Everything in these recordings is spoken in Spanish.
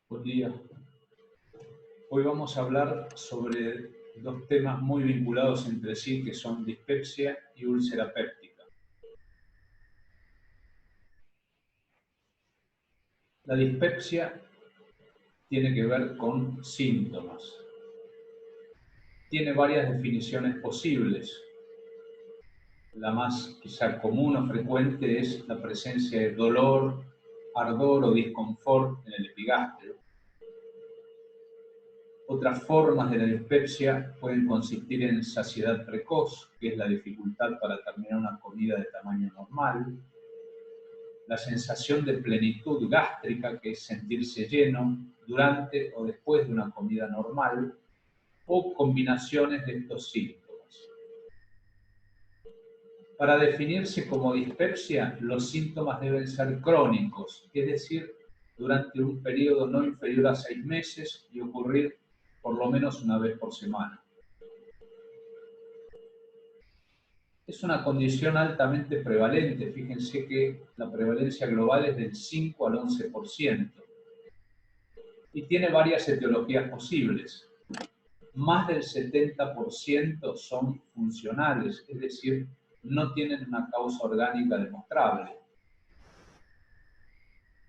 Buen día. Hoy vamos a hablar sobre dos temas muy vinculados entre sí, que son dispepsia y úlcera péptica. La dispepsia tiene que ver con síntomas. Tiene varias definiciones posibles. La más quizá común o frecuente es la presencia de dolor, ardor o disconfort en el epigastrio. Otras formas de la dispepsia pueden consistir en saciedad precoz, que es la dificultad para terminar una comida de tamaño normal, la sensación de plenitud gástrica, que es sentirse lleno durante o después de una comida normal, o combinaciones de estos síntomas. Para definirse como dispepsia, los síntomas deben ser crónicos, es decir, durante un periodo no inferior a 6 meses y ocurrir por lo menos una vez por semana. Es una condición altamente prevalente, fíjense que la prevalencia global es del 5 al 11%, y tiene varias etiologías posibles. Más del 70% son funcionales, es decir, no tienen una causa orgánica demostrable.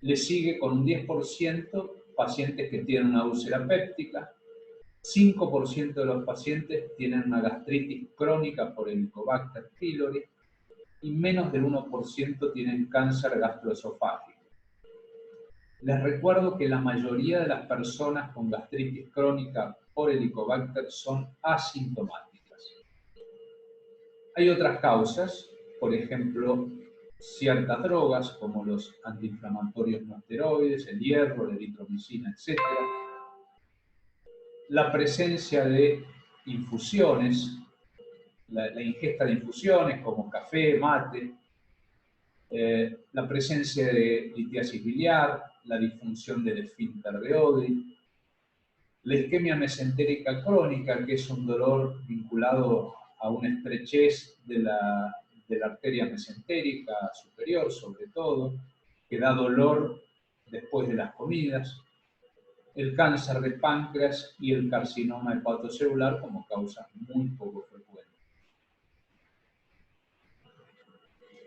Le sigue con un 10% pacientes que tienen una úlcera péptica, 5% de los pacientes tienen una gastritis crónica por Helicobacter pylori y menos del 1% tienen cáncer gastroesofágico. Les recuerdo que la mayoría de las personas con gastritis crónica por Helicobacter son asintomáticas. Hay otras causas, por ejemplo, ciertas drogas como los antiinflamatorios no esteroides, el hierro, la eritromicina, etc. La presencia de infusiones, la ingesta de infusiones como café, mate, la presencia de litiasis biliar, la disfunción del esfínter de Oddi, la isquemia mesentérica crónica, que es un dolor vinculado a una estrechez de la arteria mesentérica superior, sobre todo, que da dolor después de las comidas, el cáncer de páncreas y el carcinoma hepatocelular como causas muy poco frecuentes.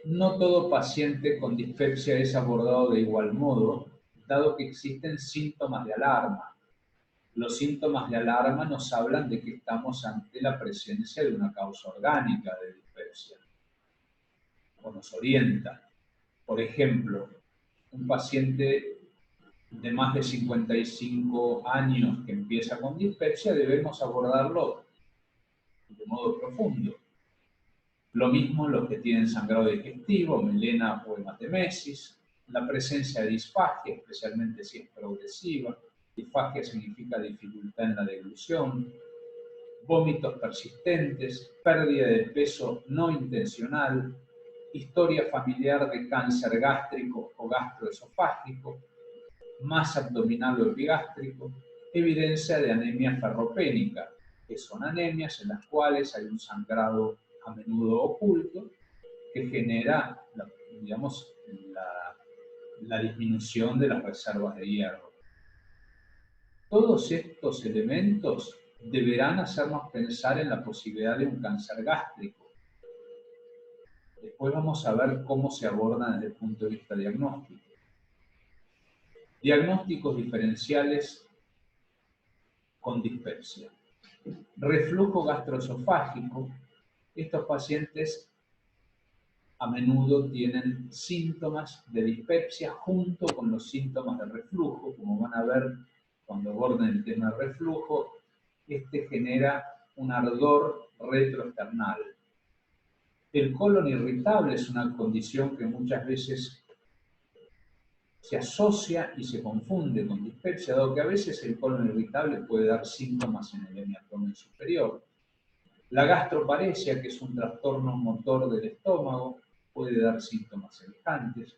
No todo paciente con dispepsia es abordado de igual modo, dado que existen síntomas de alarma. Los síntomas de alarma nos hablan de que estamos ante la presencia de una causa orgánica de dispepsia, o nos orienta. Por ejemplo, un paciente de más de 55 años que empieza con dispepsia, debemos abordarlo de modo profundo. Lo mismo los que tienen sangrado digestivo, melena o hematemesis, la presencia de disfagia, especialmente si es progresiva. Disfagia significa dificultad en la deglución, vómitos persistentes, pérdida de peso no intencional, historia familiar de cáncer gástrico o gastroesofágico, masa abdominal o epigástrico, evidencia de anemia ferropénica, que son anemias en las cuales hay un sangrado a menudo oculto que genera, digamos, la disminución de las reservas de hierro. Todos estos elementos deberán hacernos pensar en la posibilidad de un cáncer gástrico. Después vamos a ver cómo se abordan desde el punto de vista diagnóstico. Diagnósticos diferenciales con dispepsia. Reflujo gastroesofágico. Estos pacientes a menudo tienen síntomas de dispepsia junto con los síntomas de reflujo. Como van a ver cuando aborden el tema de reflujo, este genera un ardor retroesternal. El colon irritable es una condición que muchas veces se asocia y se confunde con dispepsia, dado que a veces el colon irritable puede dar síntomas en el hemiabdomen superior. La gastroparesia, que es un trastorno motor del estómago, puede dar síntomas semejantes.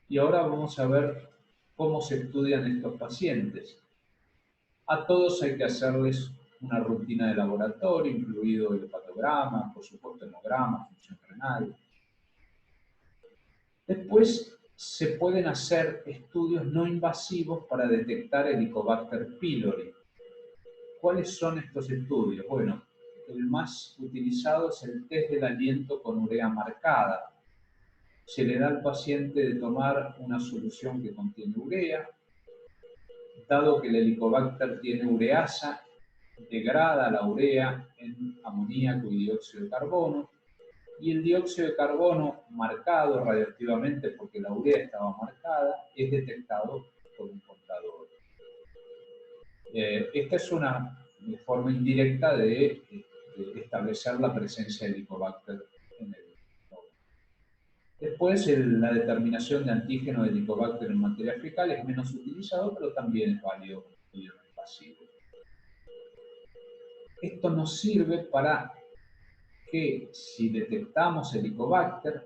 Y ahora vamos a ver cómo se estudian estos pacientes. A todos hay que hacerles una rutina de laboratorio, incluido el hepatograma, por supuesto hemograma, función renal. Después se pueden hacer estudios no invasivos para detectar Helicobacter pylori. ¿Cuáles son estos estudios? Bueno, el más utilizado es el test del aliento con urea marcada. Se le da al paciente de tomar una solución que contiene urea. Dado que el Helicobacter tiene ureasa, degrada la urea en amoníaco y dióxido de carbono, y el dióxido de carbono marcado radioactivamente, porque la urea estaba marcada, es detectado por un contador. Esta es una forma indirecta de establecer la presencia de Helicobacter en el nódulo. Después, la determinación de antígeno de Helicobacter en materia fecal es menos utilizado, pero también es válido como estudio no invasivo. Esto nos sirve para que si detectamos Helicobacter,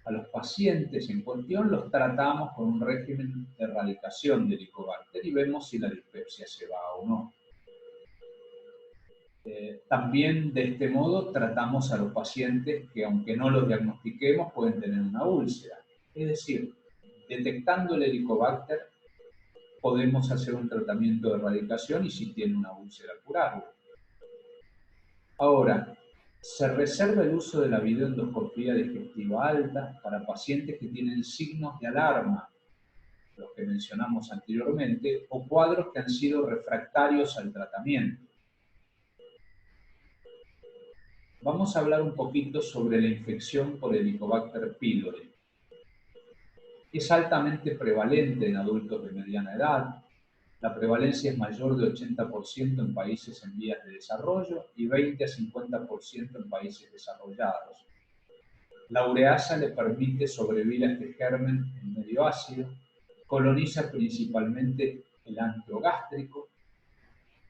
a los pacientes en cuestión los tratamos con un régimen de erradicación de Helicobacter y vemos si la dispepsia se va o no. También de este modo tratamos a los pacientes que, aunque no los diagnostiquemos, pueden tener una úlcera. Es decir, detectando el Helicobacter podemos hacer un tratamiento de erradicación y si tiene una úlcera curarlo. Ahora, se reserva el uso de la videoendoscopía digestiva alta para pacientes que tienen signos de alarma, los que mencionamos anteriormente, o cuadros que han sido refractarios al tratamiento. Vamos a hablar un poquito sobre la infección por Helicobacter pylori. Es altamente prevalente en adultos de mediana edad. La prevalencia es mayor de 80% en países en vías de desarrollo y 20 a 50% en países desarrollados. La ureasa le permite sobrevivir a este germen en medio ácido, coloniza principalmente el antro gástrico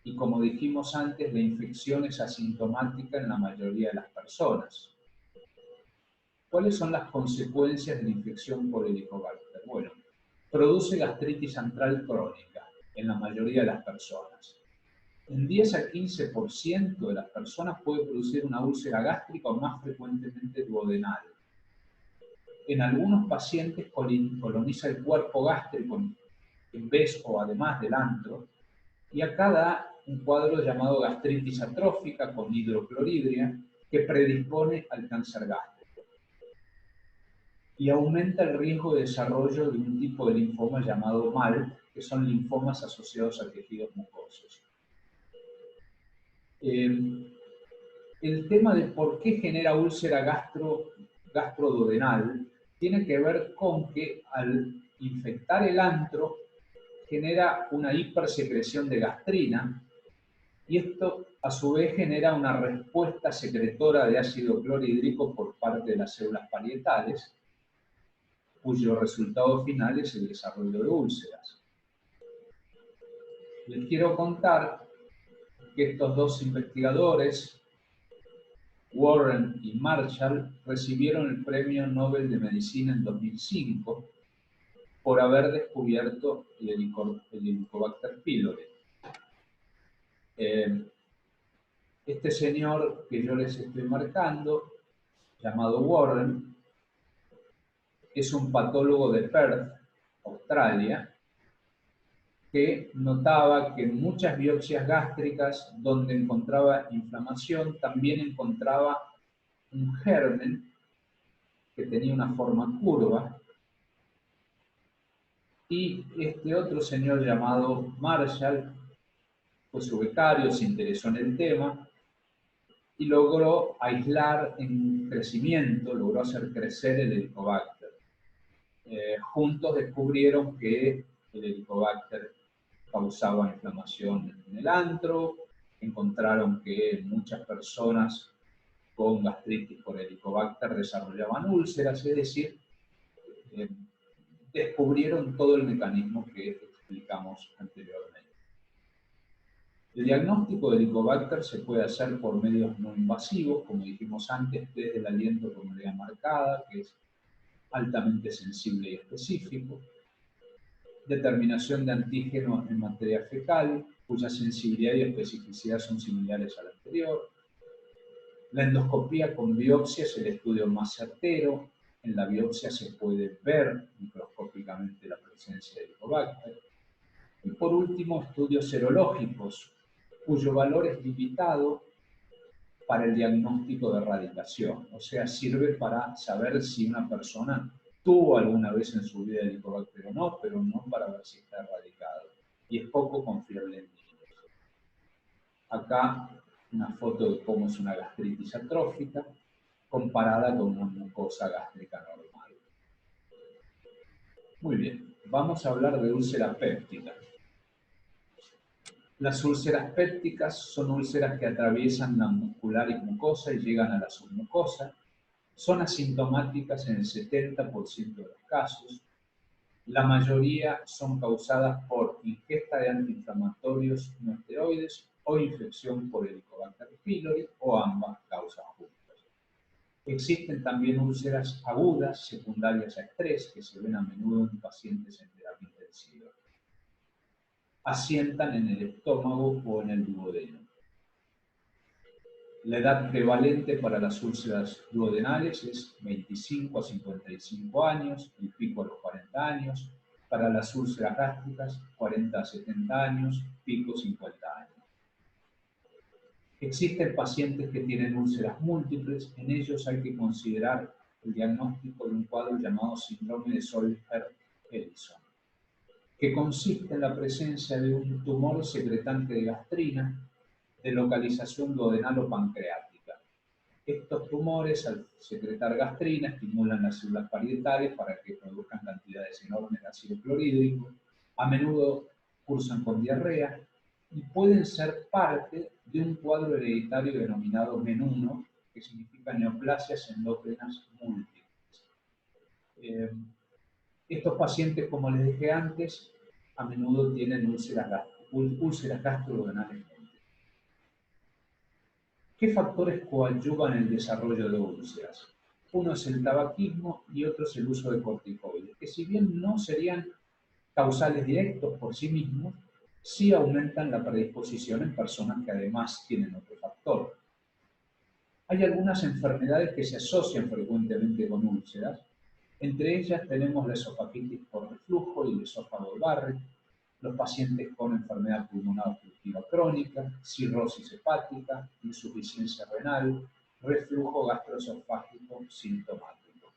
y, como dijimos antes, la infección es asintomática en la mayoría de las personas. ¿Cuáles son las consecuencias de la infección por Helicobacter? Bueno, produce gastritis antral crónica en la mayoría de las personas. En 10 a 15% de las personas puede producir una úlcera gástrica o más frecuentemente duodenal. En algunos pacientes coloniza el cuerpo gástrico en vez o además del antro, y acá da un cuadro llamado gastritis atrófica con hidrocloridria que predispone al cáncer gástrico y aumenta el riesgo de desarrollo de un tipo de linfoma llamado MAL, que son linfomas asociados a tejidos mucosos. El tema de por qué genera úlcera gastroduodenal tiene que ver con que al infectar el antro genera una hipersecreción de gastrina y esto a su vez genera una respuesta secretora de ácido clorhídrico por parte de las células parietales, cuyo resultado final es el desarrollo de úlceras. Les quiero contar que estos dos investigadores, Warren y Marshall, recibieron el Premio Nobel de Medicina en 2005 por haber descubierto el Helicobacter pylori. Este señor que yo les estoy marcando, llamado Warren, es un patólogo de Perth, Australia, que notaba que en muchas biopsias gástricas donde encontraba inflamación también encontraba un germen que tenía una forma curva, y este otro señor llamado Marshall fue su becario, se interesó en el tema y logró aislar en crecimiento, logró hacer crecer el Helicobacter. Juntos descubrieron que el Helicobacter causaba inflamación en el antro, encontraron que muchas personas con gastritis por Helicobacter desarrollaban úlceras, es decir, descubrieron todo el mecanismo que explicamos anteriormente. El diagnóstico de Helicobacter se puede hacer por medios no invasivos, como dijimos antes, desde el aliento con urea marcada, que es altamente sensible y específico, determinación de antígeno en materia fecal, cuya sensibilidad y especificidad son similares a la anterior. La endoscopía con biopsia es el estudio más certero. En la biopsia se puede ver microscópicamente la presencia de Helicobacter. Y por último, estudios serológicos, cuyo valor es limitado para el diagnóstico de erradicación. O sea, sirve para saber si una persona tuvo alguna vez en su vida Helicobacter o no, pero no para ver si está erradicado. Y es poco confiable en niños. Acá una foto de cómo es una gastritis atrófica comparada con una mucosa gástrica normal. Muy bien, vamos a hablar de úlceras pépticas. Las úlceras pépticas son úlceras que atraviesan la muscular y mucosa y llegan a la submucosa. Son asintomáticas en el 70% de los casos. La mayoría son causadas por ingesta de antiinflamatorios no esteroides o infección por Helicobacter pylori o ambas causas juntas. Existen también úlceras agudas secundarias a estrés que se ven a menudo en pacientes en terapia intensiva. Asientan en el estómago o en el duodeno. La edad prevalente para las úlceras duodenales es 25 a 55 años, el pico a los 40 años. Para las úlceras gástricas, 40 a 70 años, pico 50 años. Existen pacientes que tienen úlceras múltiples, en ellos hay que considerar el diagnóstico de un cuadro llamado síndrome de Solher-Ellison, que consiste en la presencia de un tumor secretante de gastrina de localización duodenal o pancreática. Estos tumores, al secretar gastrina, estimulan las células parietales para que produzcan cantidades enormes de ácido clorhídrico, a menudo cursan con diarrea y pueden ser parte de un cuadro hereditario denominado MEN1, que significa neoplasias endógenas múltiples. Estos pacientes, como les dije antes, a menudo tienen úlceras gastroduodenales. ¿Qué factores coadyuvan el desarrollo de úlceras? Uno es el tabaquismo y otro es el uso de corticoides, que si bien no serían causales directos por sí mismos, sí aumentan la predisposición en personas que además tienen otro factor. Hay algunas enfermedades que se asocian frecuentemente con úlceras. Entre ellas tenemos la esofagitis por reflujo y el esófago de Barrett, los pacientes con enfermedad pulmonar obstructiva crónica, cirrosis hepática, insuficiencia renal, reflujo gastroesofágico sintomático.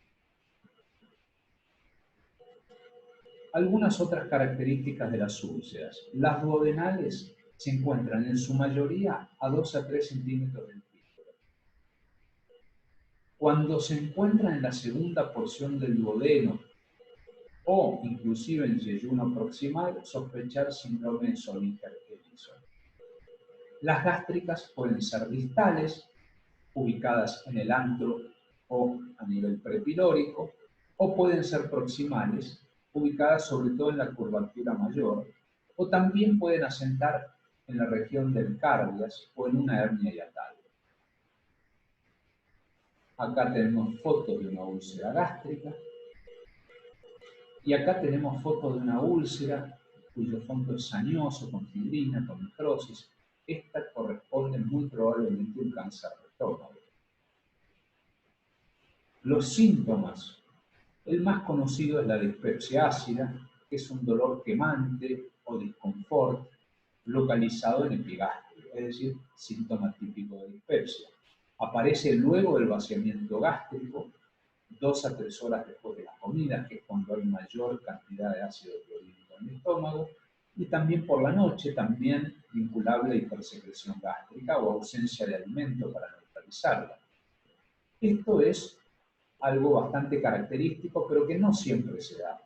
Algunas otras características de las úlceras. Las duodenales se encuentran en su mayoría a 2 a 3 centímetros del pico. Cuando se encuentran en la segunda porción del duodeno o inclusive en yeyuno proximal, sospechar síndrome de Solher-Ellison. Las gástricas pueden ser distales, ubicadas en el antro o a nivel prepilórico, o pueden ser proximales, ubicadas sobre todo en la curvatura mayor, o también pueden asentar en la región del cardias o en una hernia hiatal. Acá tenemos fotos de una úlcera gástrica, y acá tenemos fotos de una úlcera cuyo fondo es sañoso, con fibrina, con necrosis. Esta corresponde muy probablemente a un cáncer de estómago. Los síntomas. El más conocido es la dispepsia ácida, que es un dolor quemante o disconfort localizado en epigastrio, es decir, síntoma típico de dispepsia. Aparece luego del vaciamiento gástrico, 2 a 3 horas después de la comida, que es cuando hay mayor cantidad de ácido clorhídrico en el estómago, y también por la noche, también vinculable a hipersecreción gástrica o ausencia de alimento para neutralizarla. Esto es algo bastante característico, pero que no siempre se da.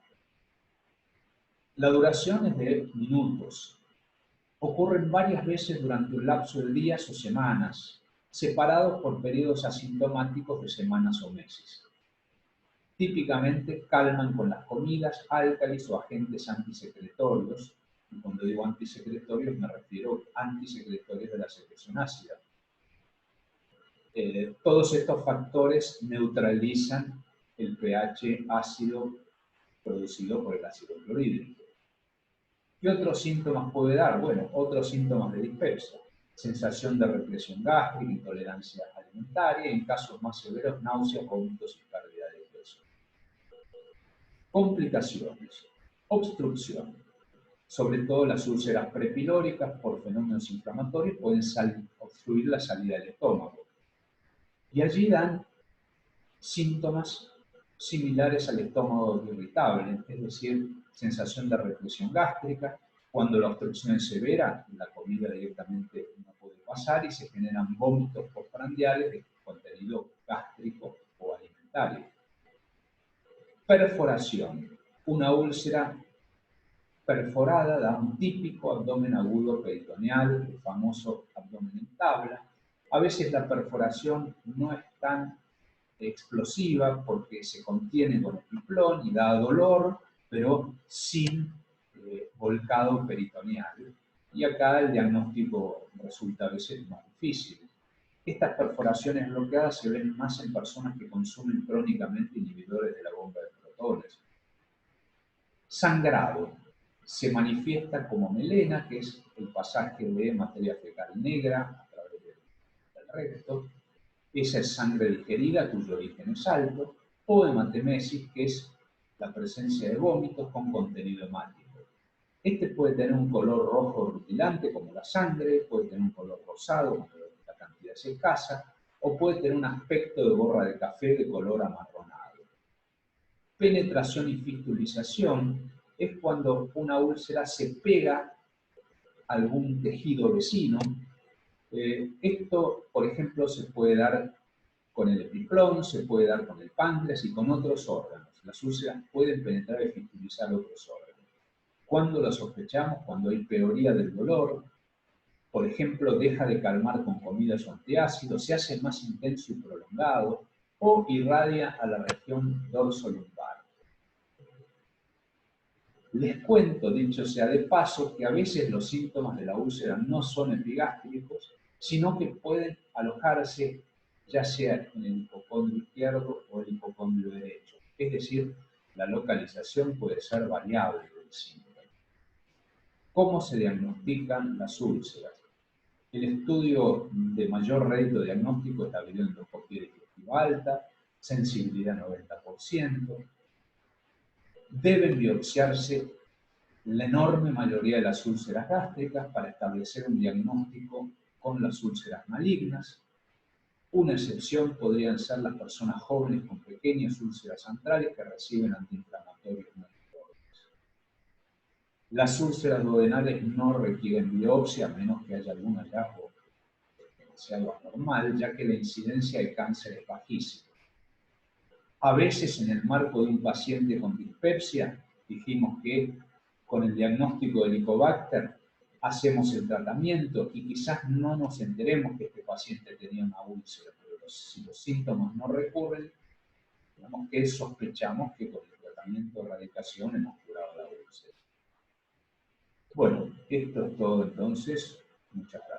La duración es de minutos. Ocurren varias veces durante un lapso de días o semanas, separados por periodos asintomáticos de semanas o meses. Típicamente calman con las comidas, álcalis o agentes antisecretorios. Y cuando digo antisecretorios me refiero a antisecretorios de la secreción ácida. Todos estos factores neutralizan el pH ácido producido por el ácido clorhídrico. ¿Qué otros síntomas puede dar? Bueno, otros síntomas de dispepsia. Sensación de represión gástrica, intolerancia alimentaria y en casos más severos náuseas, vómitos y pérdida de peso. Complicaciones, obstrucción. Sobre todo las úlceras prepilóricas por fenómenos inflamatorios pueden obstruir la salida del estómago. Y allí dan síntomas similares al estómago irritable, es decir, sensación de represión gástrica. Cuando la obstrucción es severa, la comida directamente no puede pasar y se generan vómitos postprandiales de contenido gástrico o alimentario. Perforación. Una úlcera perforada da un típico abdomen agudo peritoneal, el famoso abdomen en tabla. A veces la perforación no es tan explosiva porque se contiene con epiplón y da dolor, pero sin volcado peritoneal. Y acá el diagnóstico resulta a veces más difícil. Estas perforaciones bloqueadas se ven más en personas que consumen crónicamente inhibidores de la bomba de protones. Sangrado. Se manifiesta como melena, que es el pasaje de materia fecal negra a través del recto. Esa es sangre digerida, cuyo origen es alto, o hematemesis, que es la presencia de vómitos con contenido hemático. Este puede tener un color rojo rutilante, como la sangre, puede tener un color rosado, cuando la cantidad es escasa, o puede tener un aspecto de borra de café de color amarronado. Penetración y fistulización es cuando una úlcera se pega a algún tejido vecino. Esto, por ejemplo, se puede dar con el epiplón, se puede dar con el páncreas y con otros órganos. Las úlceras pueden penetrar y fistulizar otros órganos. ¿Cuándo lo sospechamos? Cuando hay peoría del dolor, por ejemplo, deja de calmar con comidas o antiácidos, se hace más intenso y prolongado, o irradia a la región dorsolumbar. Les cuento, dicho sea de paso, que a veces los síntomas de la úlcera no son epigástricos, sino que pueden alojarse ya sea en el hipocondrio izquierdo o el hipocondrio derecho. Es decir, la localización puede ser variable del síntoma. ¿Cómo se diagnostican las úlceras? El estudio de mayor rédito diagnóstico es la endoscopia digestiva alta, sensibilidad 90%. Deben biopsiarse la enorme mayoría de las úlceras gástricas para establecer un diagnóstico con las úlceras malignas. Una excepción podrían ser las personas jóvenes con pequeñas úlceras antrales que reciben antiinflamatorios no esteroides. Las úlceras duodenales no requieren biopsia, a menos que haya algún hallazgo demasiado anormal, ya que la incidencia de cáncer es bajísima. A veces, en el marco de un paciente con dispepsia, dijimos que con el diagnóstico del Helicobacter hacemos el tratamiento y quizás no nos enteremos que este paciente tenía una úlcera, pero si los síntomas no recurren, digamos que sospechamos que con el tratamiento de erradicación hemos curado la úlcera. Bueno, esto es todo entonces. Muchas gracias.